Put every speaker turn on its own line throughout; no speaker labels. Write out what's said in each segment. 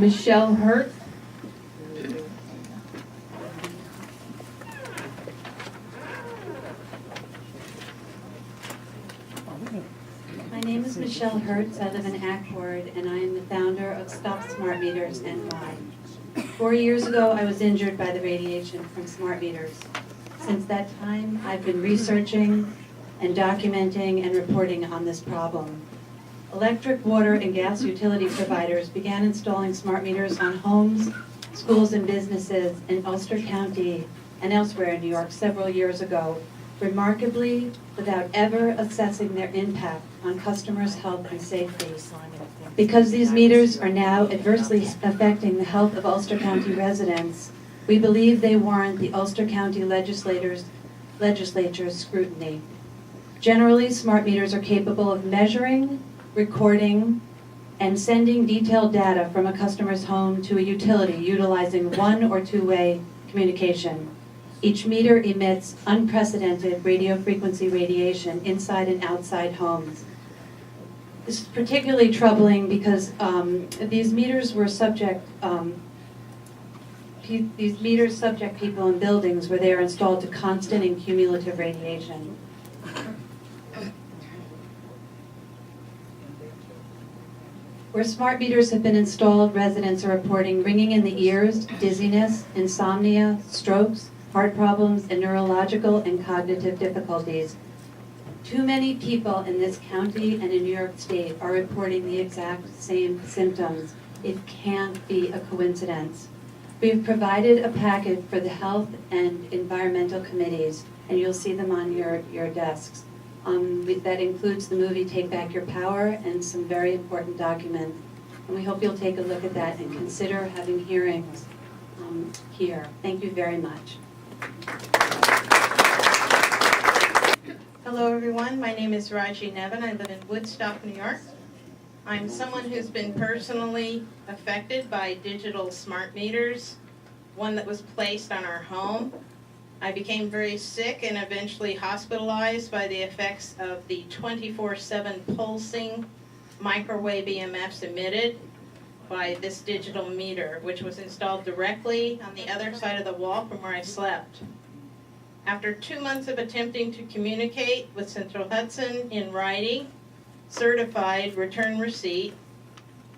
Michelle Hurt.
My name is Michelle Hertz. I live in Accord, and I am the founder of Stop Smart Meters NY. 4 years ago, I was injured by the radiation from smart meters. Since that time, I've been researching and documenting and reporting on this problem. Electric, water, and gas utility providers began installing smart meters on homes, schools, and businesses in Ulster County and elsewhere in New York several years ago, remarkably without ever assessing their impact on customers' health and safety. Because these meters are now adversely affecting the health of Ulster County residents, we believe they warrant the Ulster County legislature's scrutiny. Generally, smart meters are capable of measuring, recording, and sending detailed data from a customer's home to a utility utilizing one- or two-way communication. Each meter emits unprecedented radio frequency radiation inside and outside homes. This is particularly troubling because these meters subject people in buildings where they are installed to constant and cumulative radiation. Where smart meters have been installed, residents are reporting ringing in the ears, dizziness, insomnia, strokes, heart problems, and neurological and cognitive difficulties. Too many people in this county and in New York State are reporting the exact same symptoms. It can't be a coincidence. We have provided a packet for the health and environmental committees, and you'll see them on your desks. That includes the movie Take Back Your Power and some very important documents. And we hope you'll take a look at that and consider having hearings here. Thank you very much.
Hello everyone, my name is Raji Nevin. I live in Woodstock, New York. I'm someone who's been personally affected by digital smart meters, one that was placed on our home. I became very sick and eventually hospitalized by the effects of the 24/7 pulsing microwave EMFs emitted by this digital meter, which was installed directly on the other side of the wall from where I slept. After 2 months of attempting to communicate with Central Hudson in writing, certified return receipt,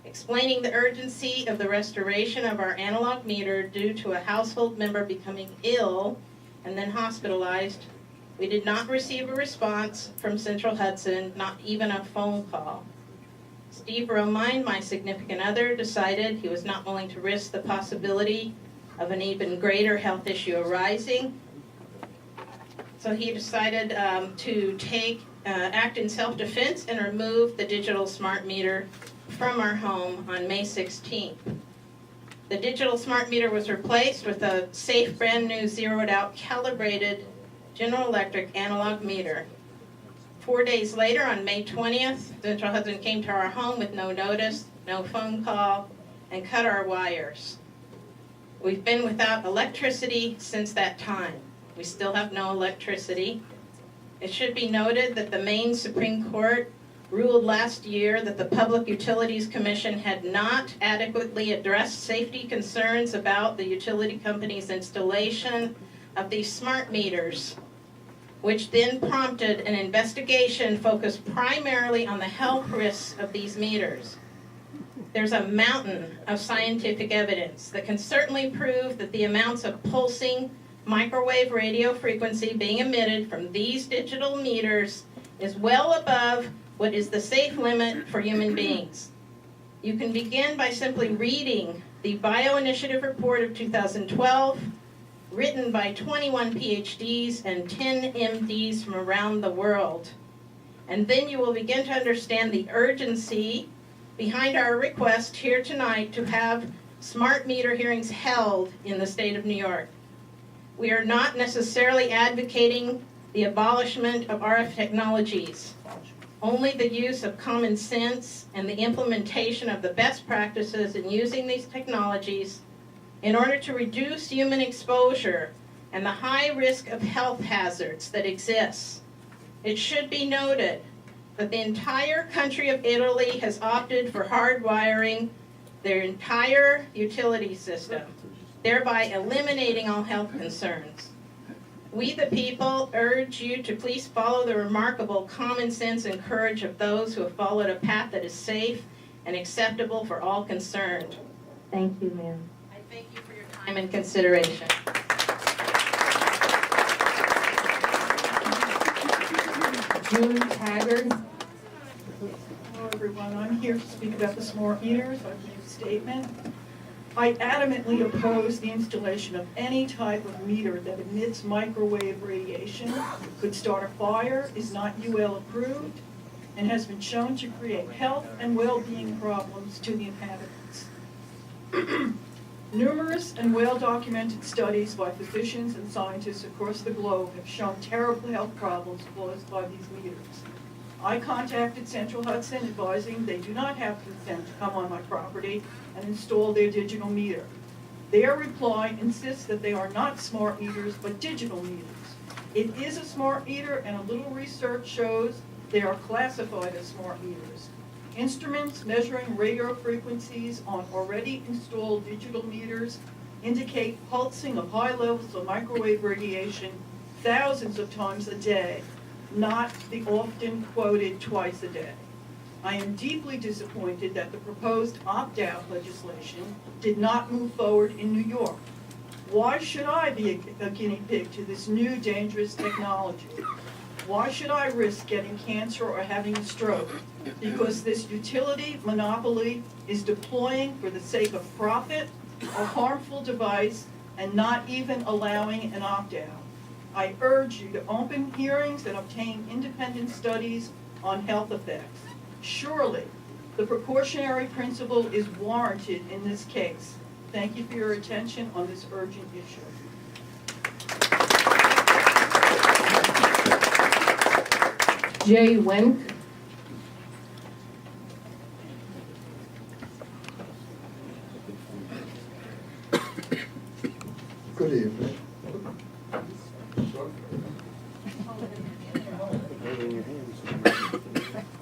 explaining the urgency of the restoration of our analog meter due to a household member becoming ill and then hospitalized, we did not receive a response from Central Hudson, not even a phone call. Steve Romine, my significant other, decided he was not willing to risk the possibility of an even greater health issue arising. So he decided to act in self-defense and remove the digital smart meter from our home on May 16th. The digital smart meter was replaced with a safe, brand new, zeroed out, calibrated General Electric analog meter. 4 days later, on May 20th, Central Hudson came to our home with no notice, no phone call, and cut our wires. We've been without electricity since that time. We still have no electricity. It should be noted that the Maine Supreme Court ruled last year that the Public Utilities Commission had not adequately addressed safety concerns about the utility company's installation of these smart meters, which then prompted an investigation focused primarily on the health risks of these meters. There's a mountain of scientific evidence that can certainly prove that the amounts of pulsing microwave radio frequency being emitted from these digital meters is well above what is the safe limit for human beings. You can begin by simply reading the Bioinitiative Report of 2012, written by 21 PhDs and 10 MDs from around the world. And then you will begin to understand the urgency behind our request here tonight to have smart meter hearings held in the state of New York. We are not necessarily advocating the abolishment of RF technologies, only the use of common sense and the implementation of the best practices in using these technologies in order to reduce human exposure and the high risk of health hazards that exists. It should be noted that the entire country of Italy has opted for hardwiring their entire utility system, thereby eliminating all health concerns. We the people urge you to please follow the remarkable common sense and courage of those who have followed a path that is safe and acceptable for all concerned.
Thank you, ma'am.
I thank you for your time and consideration.
June Taggart.
Hello, everyone. I'm here to speak about the smart meters. I've made a statement. I adamantly oppose the installation of any type of meter that emits microwave radiation, could start a fire, is not UL approved, and has been shown to create health and well-being problems to the inhabitants. Numerous and well-documented studies by physicians and scientists across the globe have shown terrible health problems caused by these meters. I contacted Central Hudson advising they do not have consent to come on my property and install their digital meter. Their reply insists that they are not smart meters but digital meters. It is a smart meter, and a little research shows they are classified as smart meters. Instruments measuring radio frequencies on already installed digital meters indicate pulsing of high levels of microwave radiation thousands of times a day, not the often quoted twice a day. I am deeply disappointed that the proposed opt-out legislation did not move forward in New York. Why should I be a guinea pig to this new dangerous technology? Why should I risk getting cancer or having a stroke? Because this utility monopoly is deploying for the sake of profit a harmful device and not even allowing an opt-out. I urge you to open hearings and obtain independent studies on health effects. Surely, the precautionary principle is warranted in this case. Thank you for your attention on this urgent issue.
Jay Wenk.
Good evening.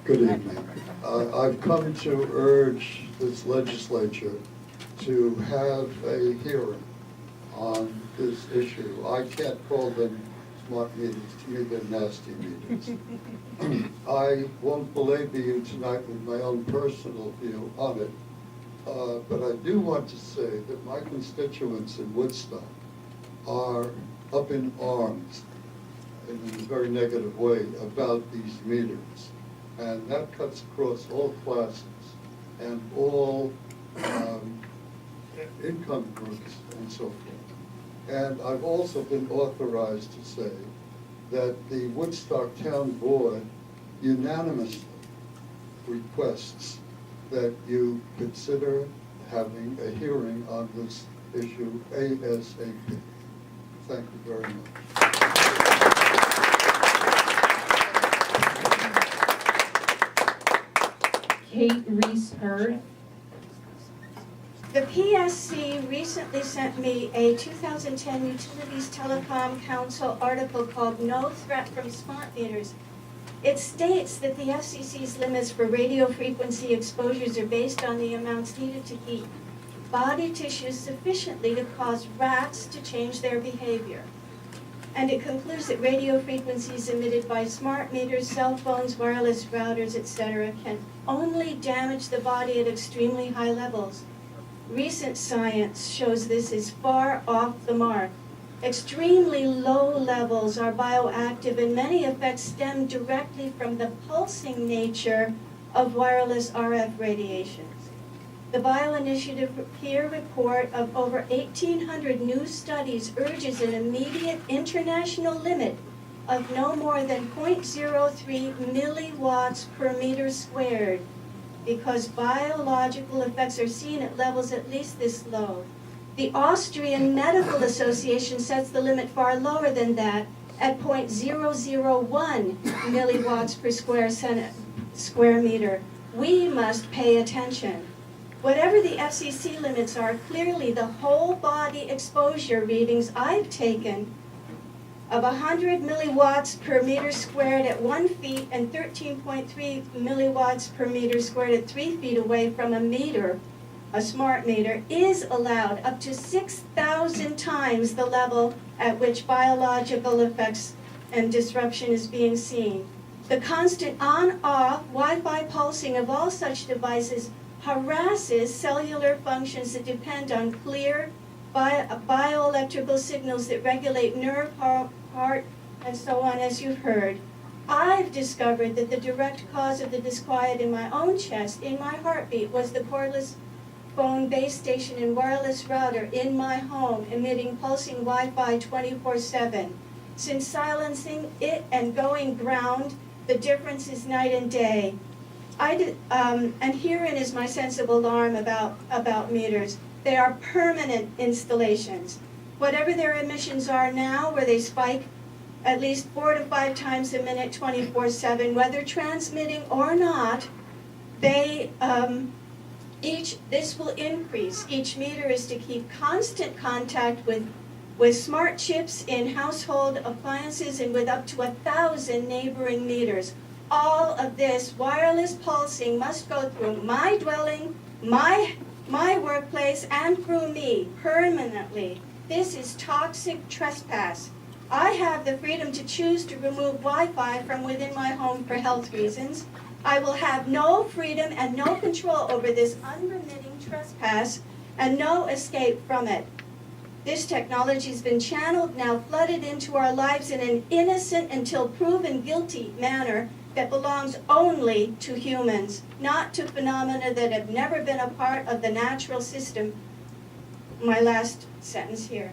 Good evening. I've come to urge this legislature to have a hearing on this issue. I can't call them smart meters, to me they're nasty meters. I won't belabor you tonight with my own personal view on it, but I do want to say that my constituents in Woodstock are up in arms in a very negative way about these meters. And that cuts across all classes and all income groups and so forth. And I've also been authorized to say that the Woodstock Town Board unanimously requests that you consider having a hearing on this issue ASAP. Thank you very much.
Kate Reese-Hurd.
The PSC recently sent me a 2010 Utilities Telecom Council article called No Threat from Smart Meters. It states that the FCC's limits for radio frequency exposures are based on the amounts needed to heat body tissues sufficiently to cause rats to change their behavior. And it concludes that radio frequencies emitted by smart meters, cell phones, wireless routers, etc. can only damage the body at extremely high levels. Recent science shows this is far off the mark. Extremely low levels are bioactive, and many effects stem directly from the pulsing nature of wireless RF radiations. The Bioinitiative peer report of over 1,800 new studies urges an immediate international limit of no more than 0.03 milliwatts per meter squared, because biological effects are seen at levels at least this low. The Austrian Medical Association sets the limit far lower than that at 0.001 milliwatts per square meter. We must pay attention. Whatever the FCC limits are, clearly the whole body exposure readings I've taken of 100 milliwatts per meter squared at 1 feet and 13.3 milliwatts per meter squared at 3 feet away from a meter a smart meter is allowed up to 6,000 times the level at which biological effects and disruption is being seen. The constant on-off Wi-Fi pulsing of all such devices harasses cellular functions that depend on clear bioelectrical signals that regulate nerve, heart, and so on, as you've heard. I've discovered that the direct cause of the disquiet in my own chest, in my heartbeat, was the cordless phone base station and wireless router in my home emitting pulsing Wi-Fi 24/7. Since silencing it and going ground, the difference is night and day. And herein is my sense of alarm about meters. They are permanent installations. Whatever their emissions are now, where they spike at least 4 to 5 times a minute, 24/7, whether transmitting or not, this will increase. Each meter is to keep constant contact with smart chips in household appliances and with up to 1,000 neighboring meters. All of this wireless pulsing must go through my dwelling, my workplace, and through me permanently. This is toxic trespass. I have the freedom to choose to remove Wi-Fi from within my home for health reasons. I will have no freedom and no control over this unremitting trespass and no escape from it. This technology has been channeled, now flooded into our lives in an innocent until proven guilty manner that belongs only to humans, not to phenomena that have never been a part of the natural system. My last sentence here.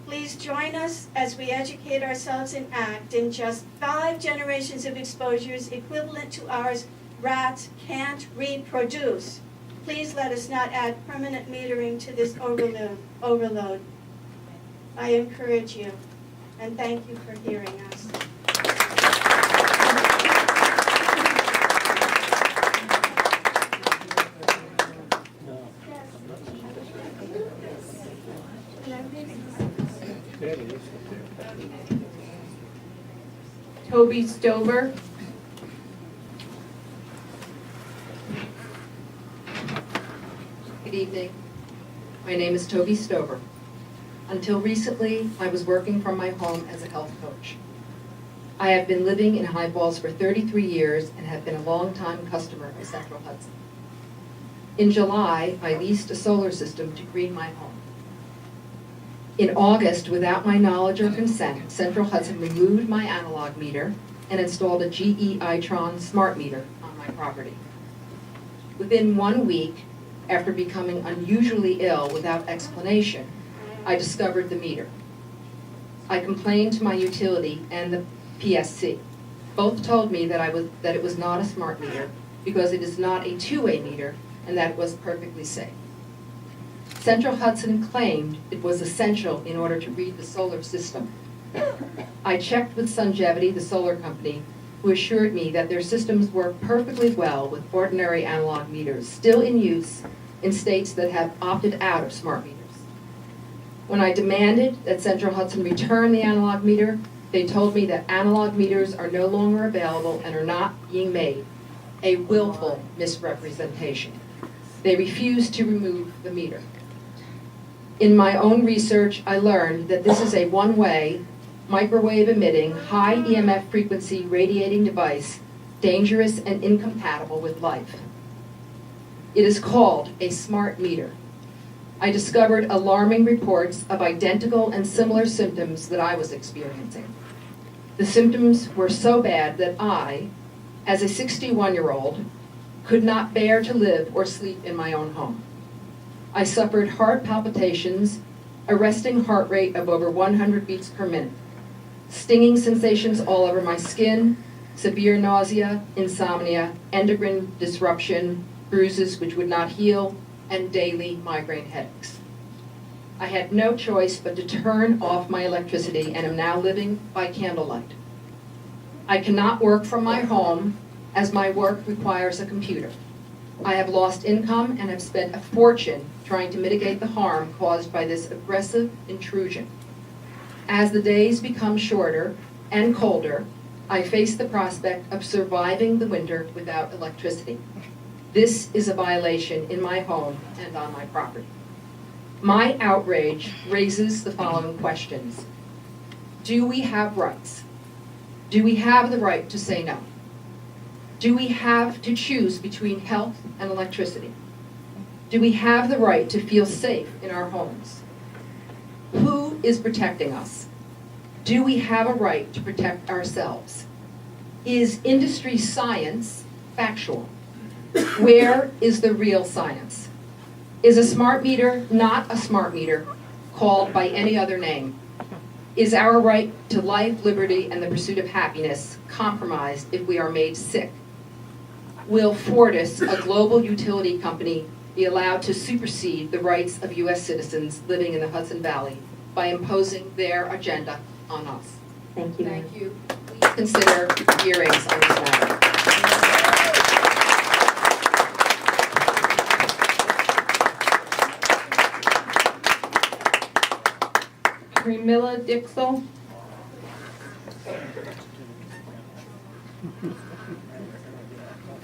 Please join us as we educate ourselves and act. In just 5 generations of exposures equivalent to ours, rats can't reproduce. Please let us not add permanent metering to this overload. I encourage you, and thank you for hearing us.
Toby Stover.
Good evening. My name is Toby Stover. Until recently, I was working from my home as a health coach. I have been living in High Falls for 33 years and have been a long-time customer of Central Hudson. In July, I leased a solar system to green my home. In August, without my knowledge or consent, Central Hudson removed my analog meter and installed a GE Itron smart meter on my property. Within 1 week, after becoming unusually ill without explanation, I discovered the meter. I complained to my utility and the PSC. Both told me that it was not a smart meter because it is not a two-way meter and that it was perfectly safe. Central Hudson claimed it was essential in order to read the solar system. I checked with Sungevity, the solar company, who assured me that their systems work perfectly well with ordinary analog meters, still in use in states that have opted out of smart meters. When I demanded that Central Hudson return the analog meter, they told me that analog meters are no longer available and are not being made, a willful misrepresentation. They refused to remove the meter. In my own research, I learned that this is a one-way, microwave-emitting, high EMF frequency radiating device, dangerous and incompatible with life. It is called a smart meter. I discovered alarming reports of identical and similar symptoms that I was experiencing. The symptoms were so bad that I, as a 61-year-old, could not bear to live or sleep in my own home. I suffered heart palpitations, a resting heart rate of over 100 beats per minute, stinging sensations all over my skin, severe nausea, insomnia, endocrine disruption, bruises which would not heal, and daily migraine headaches. I had no choice but to turn off my electricity and am now living by candlelight. I cannot work from my home as my work requires a computer. I have lost income and have spent a fortune trying to mitigate the harm caused by this aggressive intrusion. As the days become shorter and colder, I face the prospect of surviving the winter without electricity. This is a violation in my home and on my property. My outrage raises the following questions. Do we have rights? Do we have the right to say no? Do we have to choose between health and electricity? Do we have the right to feel safe in our homes? Who is protecting us? Do we have a right to protect ourselves? Is industry science factual? Where is the real science? Is a smart meter not a smart meter called by any other name? Is our right to life, liberty, and the pursuit of happiness compromised if we are made sick? Will Fortis, a global utility company, be allowed to supersede the rights of U.S. citizens living in the Hudson Valley by imposing their agenda on us?
Thank you, ma'am.
Thank you. Please consider hearings on this matter.
Premilla Dixell.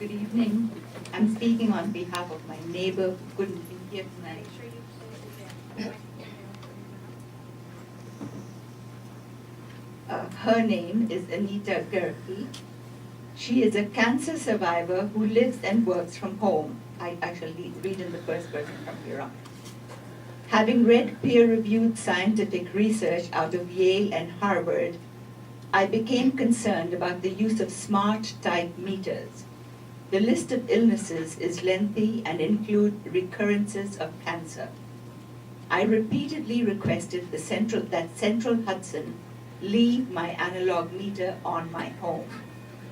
Good evening. I'm speaking on behalf of my neighbor who couldn't be here tonight. Her name is Anita Gerke. She is a cancer survivor who lives and works from home. I shall read in the first person from here on. Having read peer-reviewed scientific research out of Yale and Harvard, I became concerned about the use of smart-type meters. The list of illnesses is lengthy and include recurrences of cancer. I repeatedly requested that Central Hudson leave my analog meter on my home.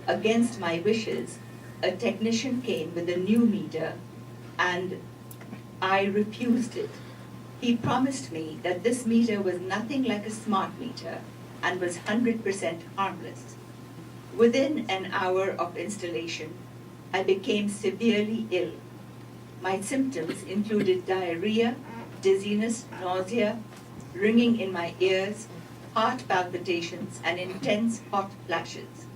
Against my wishes, a technician came with a new meter and I refused it. He promised me that this meter was nothing like a smart meter and was 100% harmless. Within an hour of installation, I became severely ill. My symptoms included diarrhea, dizziness, nausea, ringing in my ears, heart palpitations, and intense hot flashes.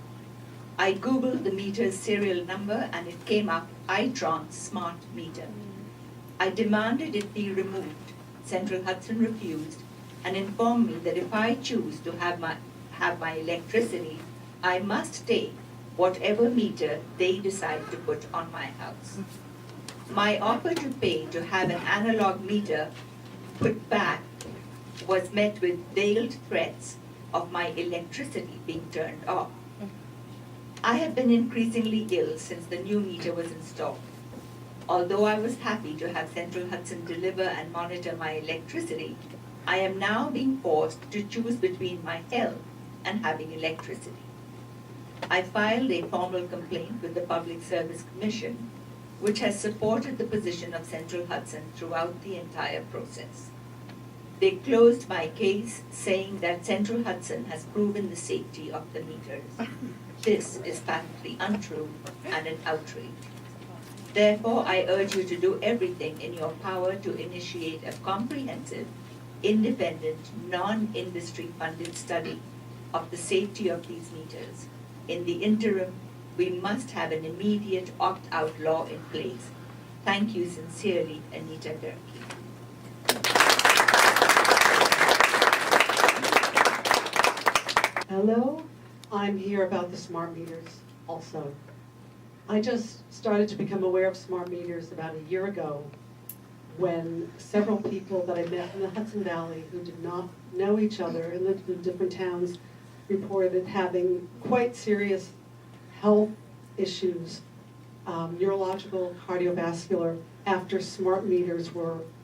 I Googled the meter's serial number and it came up Itron Smart Meter. I demanded it be removed. Central Hudson refused and informed me that if I choose to have my electricity, I must take whatever meter they decide to put on my house. My offer to pay to have an analog meter put back was met with veiled threats of my electricity being turned off. I have been increasingly ill since the new meter was installed. Although I was happy to have Central Hudson deliver and monitor my electricity, I am now being forced to choose between my health and having electricity. I filed a formal complaint with the Public Service Commission, which has supported the position of Central Hudson throughout the entire process. They closed my case, saying that Central Hudson has proven the safety of the meters. This is patently untrue and an outrage. Therefore, I urge you to do everything in your power to initiate a comprehensive, independent, non-industry funded study of the safety of these meters. In the interim, we must have an immediate opt-out law in place. Thank you sincerely, Anita Gerke.
Hello, I'm here about the smart meters also. I just started to become aware of smart meters about a year ago when several people that I met in the Hudson Valley who did not know each other and lived in different towns reported having quite serious health issues, neurological, cardiovascular, after smart meters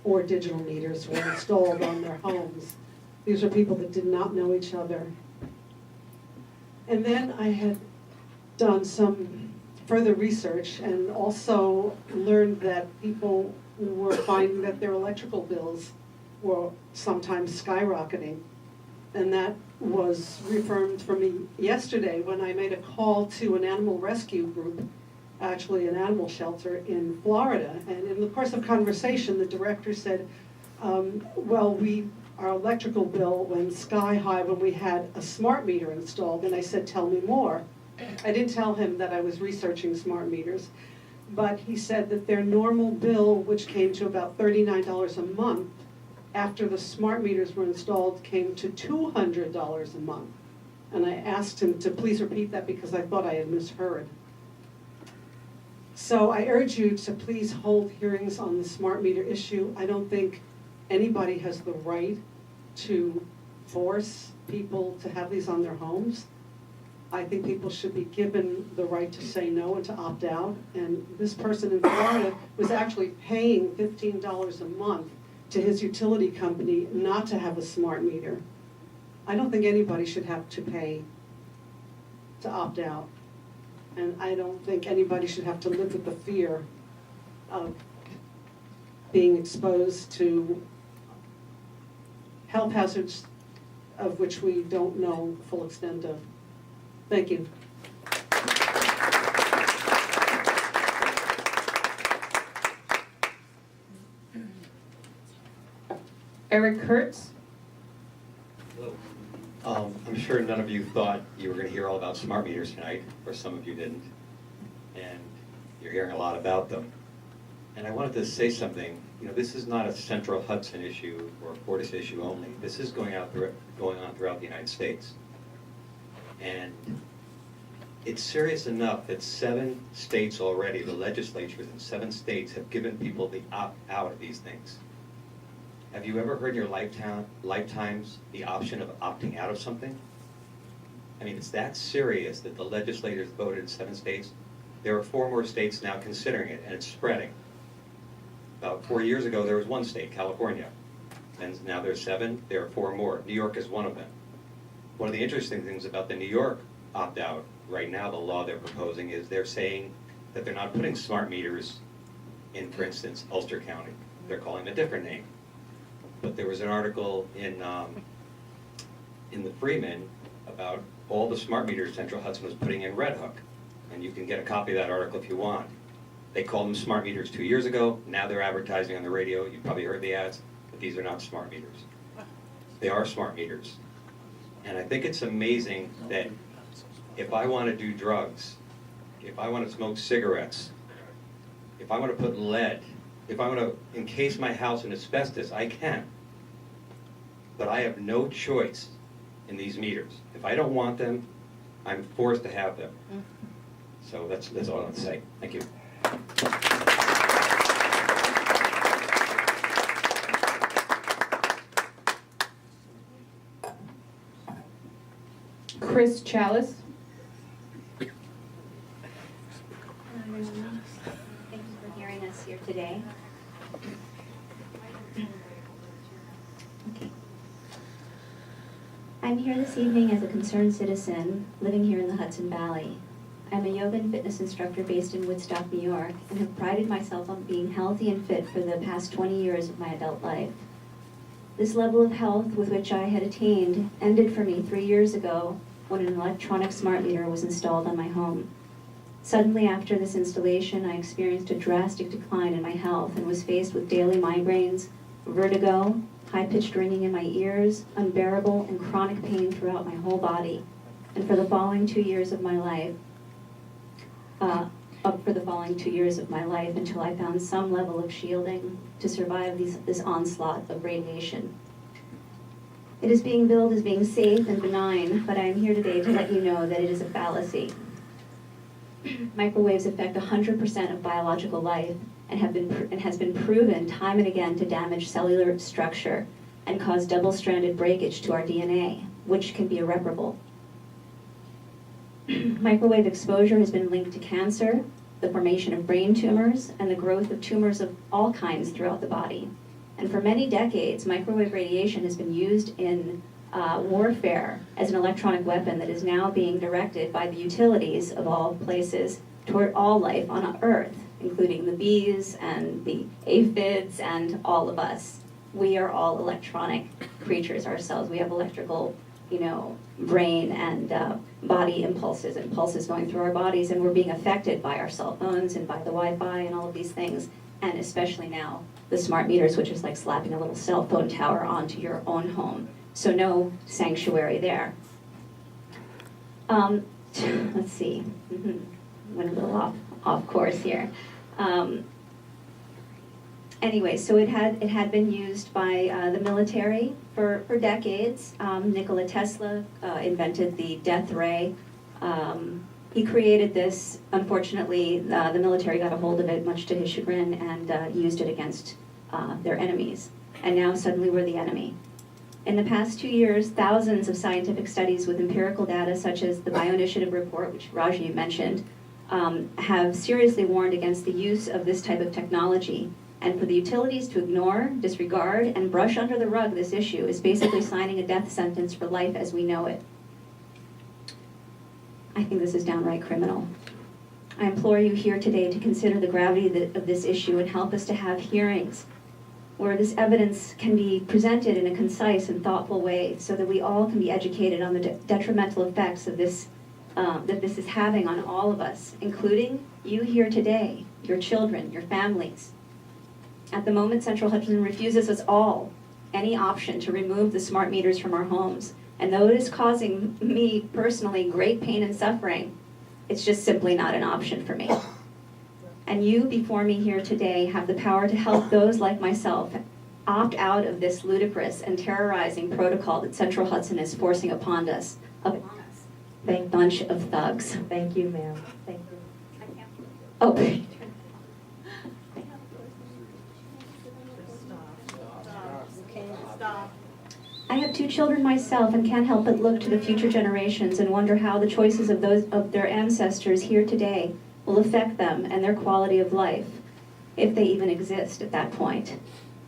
or digital meters were installed on their homes. These were people that did not know each other. And then I had done some further research and also learned that people were finding that their electrical bills were sometimes skyrocketing. And that was reaffirmed for me yesterday when I made a call to an animal rescue group, actually an animal shelter in Florida. And in the course of conversation, the director said, our electrical bill went sky high when we had a smart meter installed. And I said, tell me more. I didn't tell him that I was researching smart meters. but he said that their normal bill, which came to about $39 a month, after the smart meters were installed, came to $200 a month. And I asked him to please repeat that because I thought I had misheard. So I urge you to please hold hearings on the smart meter issue. I don't think anybody has the right to force people to have these on their homes. I think people should be given the right to say no and to opt out. And this person in Florida was actually paying $15 a month to his utility company not to have a smart meter. I don't think anybody should have to pay to opt out. And I don't think anybody should have to live with the fear of being exposed to health hazards of which we don't know the full extent of. Thank you.
Eric Hertz.
I'm sure none of you thought you were going to hear all about smart meters tonight, or some of you didn't, and you're hearing a lot about them. And I wanted to say something. You know, this is not a central Hudson issue or a Fortis issue only. This is going on throughout the United States. And it's serious enough that 7 states already, the legislatures in 7 states have given people the opt-out of these things. Have you ever heard in your lifetimes the option of opting out of something? I mean, it's that serious that the legislators voted in 7 states. There are 4 more states now considering it, and it's spreading. About 4 years ago, there was 1 state, California. And now there's 7, there are 4 more. New York is one of them. One of the interesting things about the New York opt-out, right now the law they're proposing is they're saying that they're not putting smart meters in, for instance, Ulster County. They're calling it a different name. But there was an article in the Freeman about all the smart meters Central Hudson was putting in Red Hook. And you can get a copy of that article if you want. They called them smart meters 2 years ago. Now they're advertising on the radio. You've probably heard the ads, but these are not smart meters. They are smart meters. And I think it's amazing that if I want to do drugs, if I want to smoke cigarettes, if I want to put lead, if I want to encase my house in asbestos, I can. But I have no choice in these meters. If I don't want them, I'm forced to have them. So that's all I want to say. Thank you.
Chris Chalice.
Hello, everyone. Thank you for hearing us here today. Okay. I'm here this evening as a concerned citizen living here in the Hudson Valley. I'm a yoga and fitness instructor based in Woodstock, New York, and have prided myself on being healthy and fit for the past 20 years of my adult life. This level of health with which I had attained ended for me 3 years ago when an electronic smart meter was installed on my home. Suddenly after this installation, I experienced a drastic decline in my health and was faced with daily migraines, vertigo, high-pitched ringing in my ears, unbearable and chronic pain throughout my whole body. And for the following 2 years of my life, until I found some level of shielding to survive this onslaught of radiation. It is being billed as being safe and benign, but I am here today to let you know that it is a fallacy. Microwaves affect 100% of biological life and has been proven time and again to damage cellular structure and cause double-stranded breakage to our DNA, which can be irreparable. Microwave exposure has been linked to cancer, the formation of brain tumors, and the growth of tumors of all kinds throughout the body. And for many decades, microwave radiation has been used in warfare as an electronic weapon that is now being directed by the utilities of all places toward all life on Earth, including the bees and the aphids and all of us. We are all electronic creatures ourselves. We have electrical, brain and body impulses and pulses going through our bodies, and we're being affected by our cell phones and by the Wi-Fi and all of these things, and especially now the smart meters, which is like slapping a little cell phone tower onto your own home. So no sanctuary there. Let's see. Went a little off course here. Anyway, so it had been used by the military for decades. Nikola Tesla invented the death ray. He created this. Unfortunately, the military got a hold of it, much to his chagrin, and used it against their enemies. And now suddenly we're the enemy. In the past 2 years, thousands of scientific studies with empirical data, such as the Bioinitiative Report, which Raji mentioned, have seriously warned against the use of this type of technology. And for the utilities to ignore, disregard, and brush under the rug this issue is basically signing a death sentence for life as we know it. I think this is downright criminal. I implore you here today to consider the gravity of this issue and help us to have hearings where this evidence can be presented in a concise and thoughtful way so that we all can be educated on the detrimental effects of this, that this is having on all of us, including you here today, your children, your families. At the moment, Central Hudson refuses us all any option to remove the smart meters from our homes. And though it is causing me personally great pain and suffering, it's just simply not an option for me. And you before me here today have the power to help those like myself opt out of this ludicrous and terrorizing protocol that Central Hudson is forcing upon us. A bunch of thugs.
Thank you, ma'am. Thank you.
Oh. I have 2 children myself and can't help but look to the future generations and wonder how the choices of those of their ancestors here today will affect them and their quality of life, if they even exist at that point.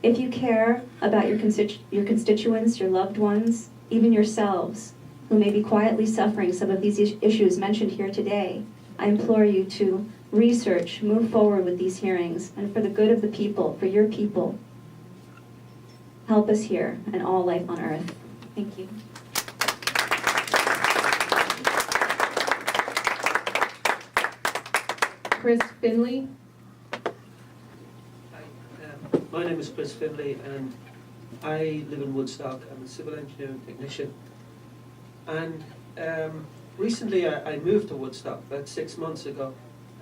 If you care about your constituents, your loved ones, even yourselves, who may be quietly suffering some of these issues mentioned here today, I implore you to research, move forward with these hearings, and for the good of the people, for your people, help us here and all life on earth. Thank you.
Chris Finley.
My name is Chris Finley and I live in Woodstock. I'm a civil engineering technician. And recently I moved to Woodstock about 6 months ago.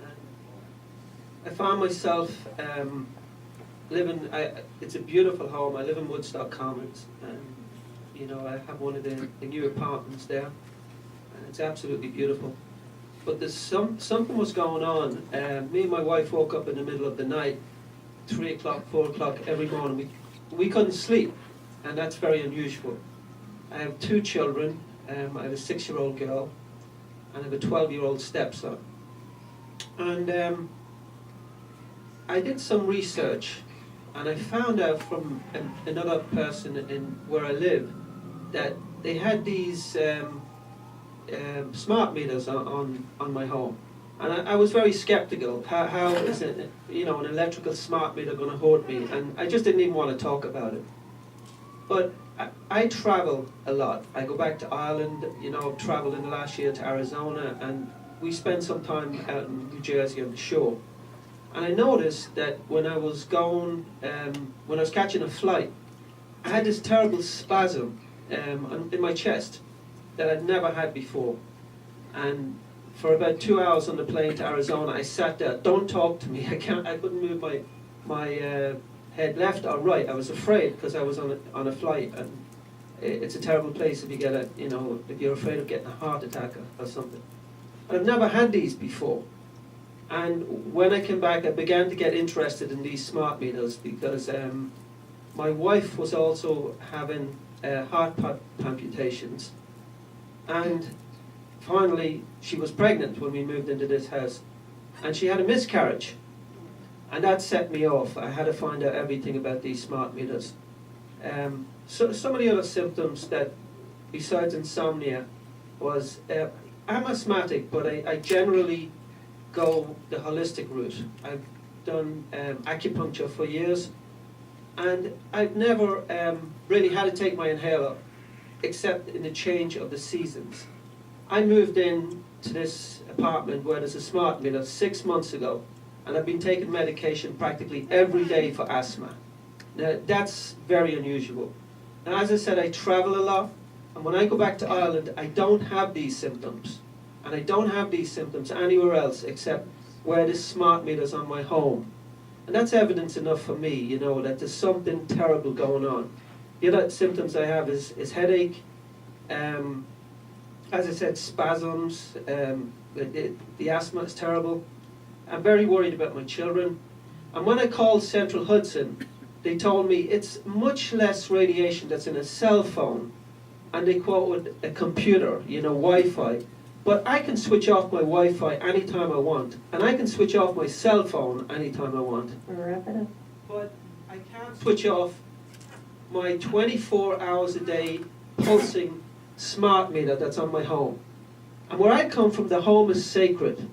And I found myself living, it's a beautiful home. I live in Woodstock Commons. And you know, I have one of the new apartments there. And it's absolutely beautiful. But there's something was going on. Me and my wife woke up in the middle of the night, 3 o'clock, 4 o'clock every morning. We couldn't sleep, and that's very unusual. I have 2 children. I have a 6-year-old girl, and I have a 12-year-old stepson. And I did some research, and I found out from another person in where I live that they had these smart meters on my home, and I was very skeptical. How is it, you know, an electrical smart meter going to hurt me? And I just didn't even want to talk about it. But I travel a lot. I go back to Ireland. You know, I've traveled in the last year to Arizona, and we spent some time out in New Jersey on the shore. And I noticed that when I was going, when I was catching a flight, I had this terrible spasm in my chest that I'd never had before. And for about 2 hours on the plane to Arizona, I sat there. Don't talk to me. I couldn't move my head left or right. I was afraid because I was on a flight, and it's a terrible place if you get if you're afraid of getting a heart attack or something. I've never had these before. And when I came back, I began to get interested in these smart meters because my wife was also having heart palpitations. And finally, she was pregnant when we moved into this house. And she had a miscarriage. And that set me off. I had to find out everything about these smart meters. So some of the other symptoms that, besides insomnia, was I'm asthmatic, but I generally go the holistic route. I've done acupuncture for years, and I've never really had to take my inhaler, except in the change of the seasons. I moved in to this apartment where there's a smart meter 6 months ago, and I've been taking medication practically every day for asthma. Now, that's very unusual. Now, as I said, I travel a lot, and when I go back to Ireland, I don't have these symptoms. And I don't have these symptoms anywhere else except where this smart meter's on my home. And that's evidence enough for me, you know, that there's something terrible going on. The other symptoms I have is headache, as I said, spasms, the asthma is terrible. I'm very worried about my children. And when I called Central Hudson, they told me it's much less radiation that's in a cell phone, and they quoted a computer, you know, Wi-Fi. But I can switch off my Wi-Fi anytime I want, and I can switch off my cell phone anytime I want.
Wrap it up.
But I can't switch off my 24 hours a day pulsing smart meter that's on my home. And where I come from, the home is sacred.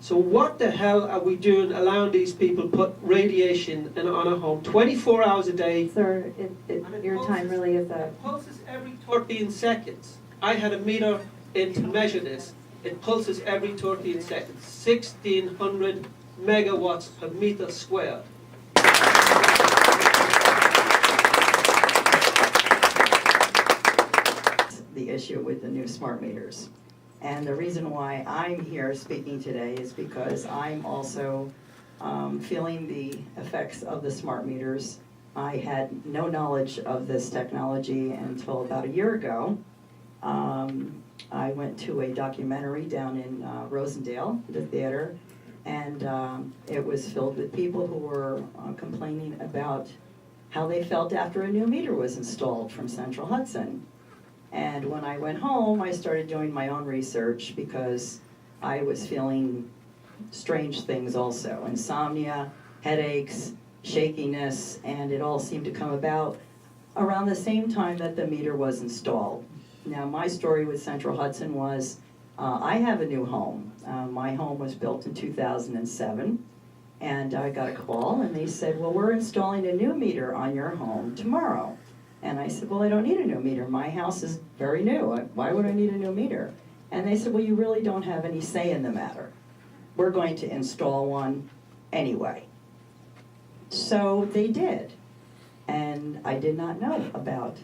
So what the hell are we doing allowing these people put radiation on a home 24 hours a day?
Sir, your time really is up.
It pulses every 13 seconds. I had a meter in to measure this. It pulses every 13 seconds. 1,600 megawatts per meter squared.
The issue with the new smart meters. And the reason why I'm here speaking today is because I'm also feeling the effects of the smart meters. I had no knowledge of this technology until about a year ago. I went to a documentary down in Rosendale, the theater, and it was filled with people who were complaining about how they felt after a new meter was installed from Central Hudson. And when I went home, I started doing my own research because I was feeling strange things also. Insomnia, headaches, shakiness, and it all seemed to come about around the same time that the meter was installed. Now, my story with Central Hudson was, I have a new home. My home was built in 2007, and I got a call, and they said, well, we're installing a new meter on your home tomorrow. And I said, well, I don't need a new meter. My house is very new. Why would I need a new meter? And they said, well, you really don't have any say in the matter. We're going to install one anyway. So they did. And I did not know about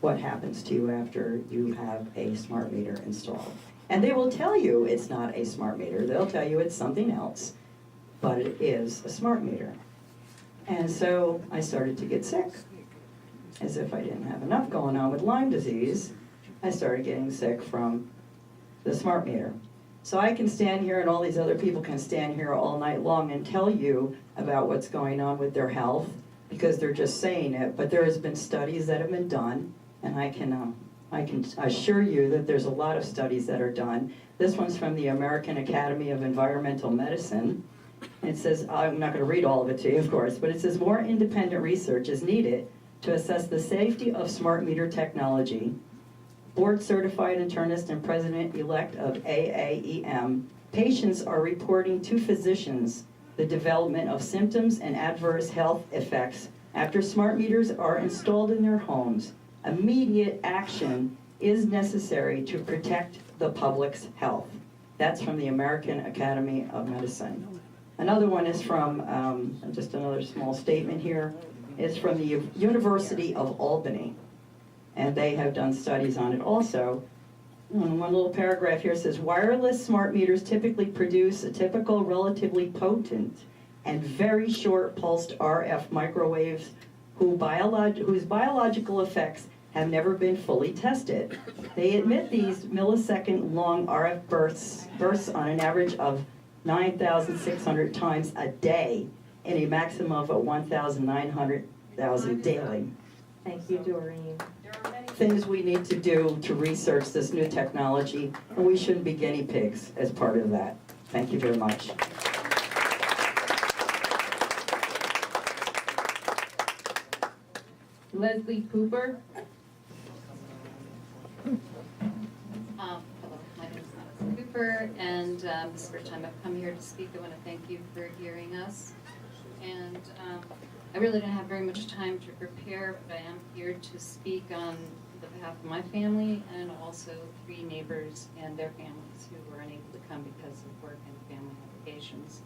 what happens to you after you have a smart meter installed. And they will tell you it's not a smart meter. They'll tell you it's something else, but it is a smart meter. And so I started to get sick. As if I didn't have enough going on with Lyme disease, I started getting sick from the smart meter. So I can stand here, and all these other people can stand here all night long and tell you about what's going on with their health, because they're just saying it, but there has been studies that have been done, and I can assure you that there's a lot of studies that are done. This one's from the American Academy of Environmental Medicine. And it says, I'm not going to read all of it to you, of course, but it says more independent research is needed to assess the safety of smart meter technology. Board-certified internist and president-elect of AAEM, patients are reporting to physicians the development of symptoms and adverse health effects after smart meters are installed in their homes. Immediate action is necessary to protect the public's health. That's from the American Academy of Medicine. Another one is from, just another small statement here, is from the University of Albany, and they have done studies on it also. And one little paragraph here says, wireless smart meters typically produce a typical relatively potent and very short pulsed RF microwaves whose biological effects have never been fully tested. They emit these millisecond long RF bursts on an average of 9,600 times a day in a maximum of 1,900,000 daily.
Thank you, Doreen.
There are many things we need to do to research this new technology, and we shouldn't be guinea pigs as part of that. Thank you very much.
Leslie Cooper.
Hello, my name is Leslie Cooper, and this is the first time I've come here to speak. I want to thank you for hearing us. And I really don't have very much time to prepare, but I am here to speak on the behalf of my family and also 3 neighbors and their families who were unable to come because of work and family obligations.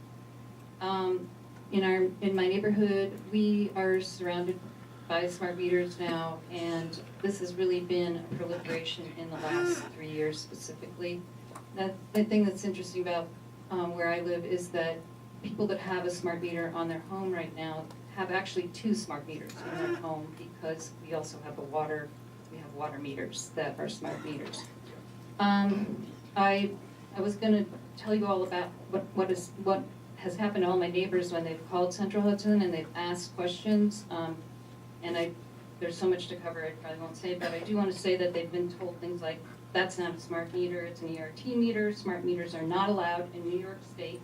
In my neighborhood, we are surrounded by smart meters now, and this has really been a proliferation in the last 3 years specifically. The thing that's interesting about where I live is that people that have a smart meter on their home right now have actually 2 smart meters in their home, because we also have water meters that are smart meters. I was gonna tell you all about what has happened to all my neighbors when they've called Central Hudson and they've asked questions. There's so much to cover, I probably won't say, but I do want to say that they've been told things like, that's not a smart meter, it's an ERT meter. Smart meters are not allowed in New York State.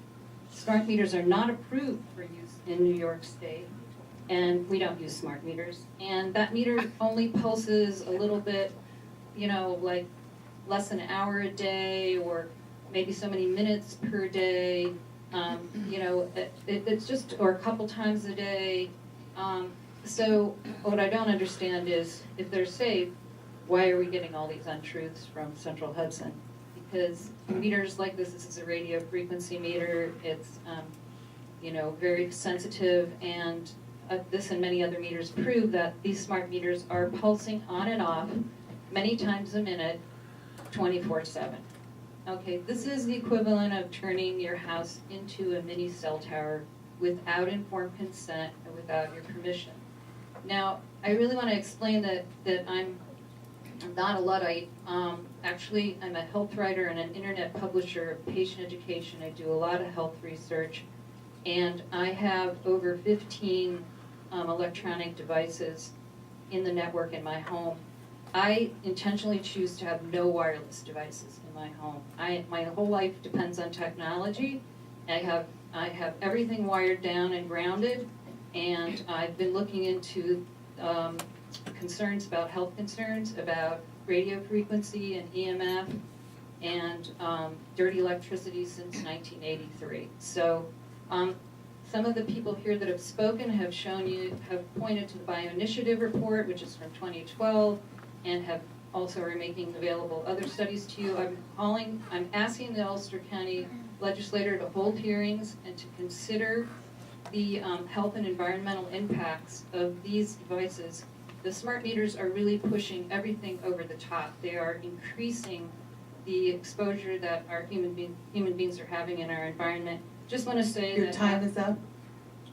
Smart meters are not approved for use in New York State, and we don't use smart meters. And that meter only pulses a little bit, like less than an hour a day, or maybe so many minutes per day. It's just, or a couple times a day. So what I don't understand is, if they're safe, why are we getting all these untruths from Central Hudson? Because meters like this is a radio frequency meter. It's, very sensitive, and this and many other meters prove that these smart meters are pulsing on and off many times a minute, 24/7. Okay, this is the equivalent of turning your house into a mini cell tower without informed consent and without your permission. Now, I really want to explain that I'm not a Luddite. Actually, I'm a health writer and an internet publisher of patient education. I do a lot of health research, and I have over 15 electronic devices in the network in my home. I intentionally choose to have no wireless devices in my home. My whole life depends on technology. I have everything wired down and grounded, and I've been looking into concerns about health concerns, about radio frequency and EMF, and dirty electricity since 1983. So some of the people here that have spoken have pointed to the Bioinitiative report, which is from 2012, and have also are making available other studies to you. I'm asking the Ulster County legislator to hold hearings and to consider the health and environmental impacts of these devices. The smart meters are really pushing everything over the top. They are increasing the exposure that our human beings are having in our environment. Just want to say
Your
that
time is up.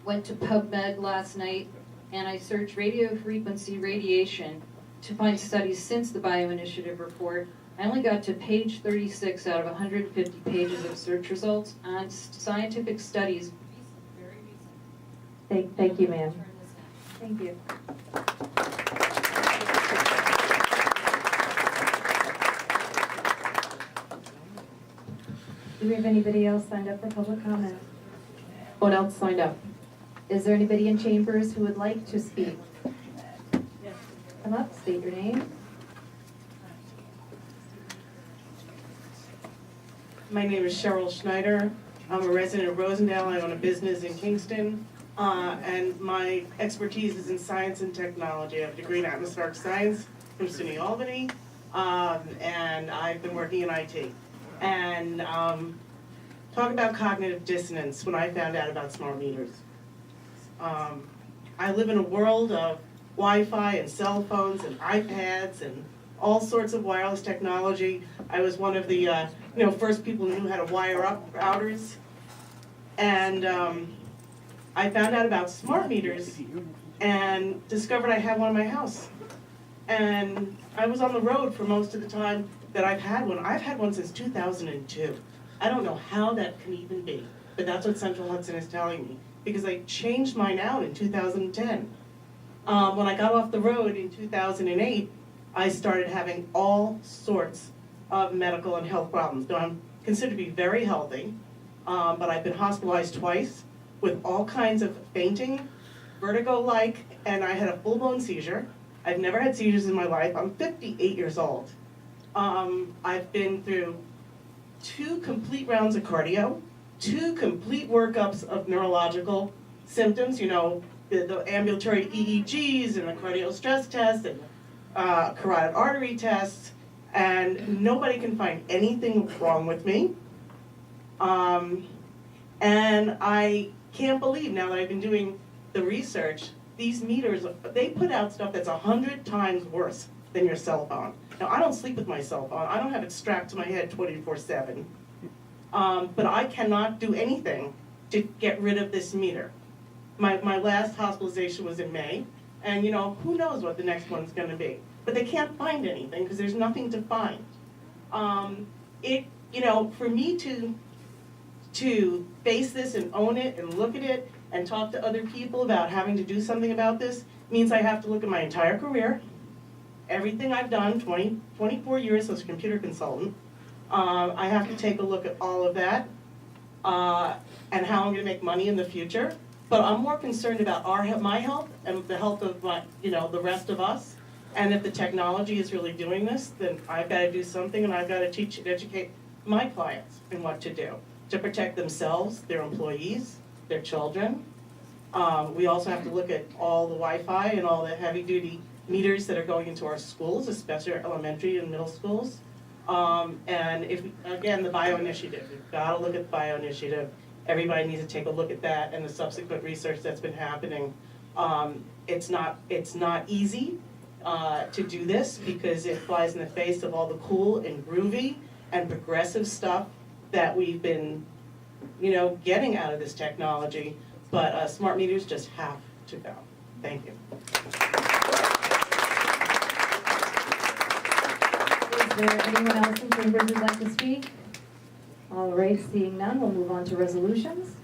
Went to PubMed last night, and I searched radio frequency radiation to find studies since the Bioinitiative report. I only got to page 36 out of 150 pages of search results on scientific studies.
Thank you, ma'am. Thank you. Do we have anybody else signed up for public comment? What else signed up? Is there anybody in chambers who would like to speak? Come up, state your name.
My name is Cheryl Schneider. I'm a resident of Rosendale. I own a business in Kingston. And my expertise is in science and technology. I have a degree in atmospheric science from SUNY Albany, and I've been working in IT. And talk about cognitive dissonance when I found out about smart meters. I live in a world of Wi-Fi and cell phones and iPads and all sorts of wireless technology. I was one of the first people who knew how to wire up routers. And I found out about smart meters and discovered I had one in my house. And I was on the road for most of the time that I've had one. I've had one since 2002. I don't know how that can even be, but that's what Central Hudson is telling me, because I changed mine out in 2010. When I got off the road in 2008, I started having all sorts of medical and health problems. Now, I'm considered to be very healthy, but I've been hospitalized twice with all kinds of fainting, vertigo-like, and I had a full-blown seizure. I've never had seizures in my life. I'm 58 years old. I've been through 2 complete rounds of cardio, 2 complete workups of neurological symptoms, the ambulatory EEGs and the cardio stress test and carotid artery tests, and nobody can find anything wrong with me. And I can't believe, now that I've been doing the research, these meters, they put out stuff that's 100 times worse than your cell phone. Now, I don't sleep with my cell phone. I don't have it strapped to my head 24/7. But I cannot do anything to get rid of this meter. My last hospitalization was in May, and who knows what the next one's gonna be. But they can't find anything because there's nothing to find. For me to face this and own it and look at it and talk to other people about having to do something about this means I have to look at my entire career, everything I've done, 24 years as a computer consultant. I have to take a look at all of that and how I'm gonna make money in the future. But I'm more concerned about my health and the health of the rest of us. And if the technology is really doing this, then I've got to do something, and I've got to teach and educate my clients in what to do to protect themselves, their employees, their children. We also have to look at all the Wi-Fi and all the heavy-duty meters that are going into our schools, especially our elementary and middle schools. And again, the bio-initiative, we've got to look at the bio-initiative. Everybody needs to take a look at that and the subsequent research that's been happening. It's not easy to do this because it flies in the face of all the cool and groovy and progressive stuff that we've been, getting out of this technology. But smart meters just have to go. Thank you.
Is there anyone else in chambers who'd like to speak? All right, seeing none, we'll move on to resolutions.